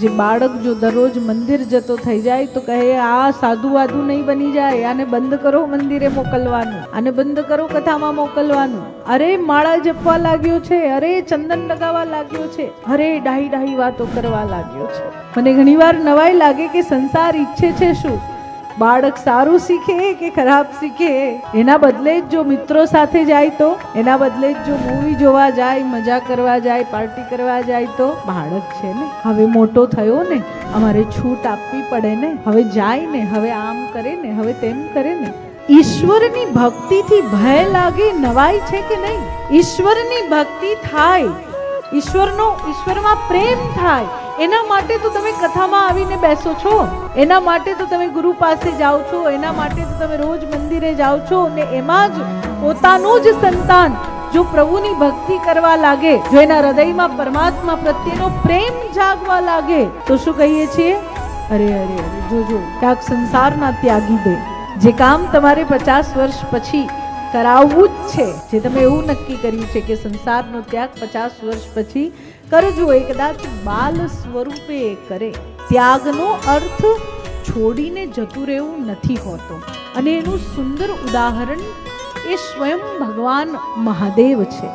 જે બાળક જો દરરોજ મંદિર જતો થઈ જાય તો કહે આ સાધુ વાધુ નહીં બની જાય, આને બંધ કરો મંદિરે મોકલવાનું, આને બંધ કરો કથામાં મોકલવાનું. અરે માળા જપવા લાગ્યો છે, અરે ચંદન લગાવવા લાગ્યો છે, અરે ડાહી ડાહી વાતો કરવા લાગ્યો છે. મને ઘણીવાર નવાઈ લાગે કે સંસાર ઈચ્છે છે શું? બાળક સારું શીખે કે ખરાબ શીખે? એના બદલે જ જો મિત્રો સાથે જાય તો, એના બદલે જ જો મૂવી જોવા જાય, મજા કરવા જાય, પાર્ટી કરવા જાય તો બાળક છે ને, હવે મોટો થયો ને, અમારે છૂટ આપવી પડે ને, હવે જાય ને, હવે આમ કરે ને, હવે તેમ કરે ને. ઈશ્વરની ભક્તિથી ભય લાગે નવાઈ છે કે નહીં? ઈશ્વરની ભક્તિ થાય, ઈશ્વરમાં પ્રેમ થાય, એના માટે તો તમે કથામાં આવીને બેસો છો, એના માટે તો તમે ગુરુ પાસે જાઓ છો, એના માટે તો તમે રોજ મંદિરે જાઓ છો. ને એમાં જ પોતાનું જ સંતાન જો પ્રભુની ભક્તિ કરવા લાગે, જો એના હૃદયમાં પરમાત્મા પ્રત્યેનો પ્રેમ જાગવા લાગે તો શું કહીએ છીએ? અરે અરે અરે જોજો, ક્યાંક સંસારના ત્યાગી દે. જે કામ તમારે 50 વર્ષ પછી કરાવવું જ છે, જે તમે એવું નક્કી કર્યું છે કે સંસારનો ત્યાગ 50 વર્ષ પછી કરજો, એ કદાચ બાલ સ્વરૂપે કરે. ત્યાગનો અર્થ છોડીને જતું રહેવું નથી હોતો. અને એનું સુંદર ઉદાહરણ એ સ્વયં ભગવાન મહાદેવ છે.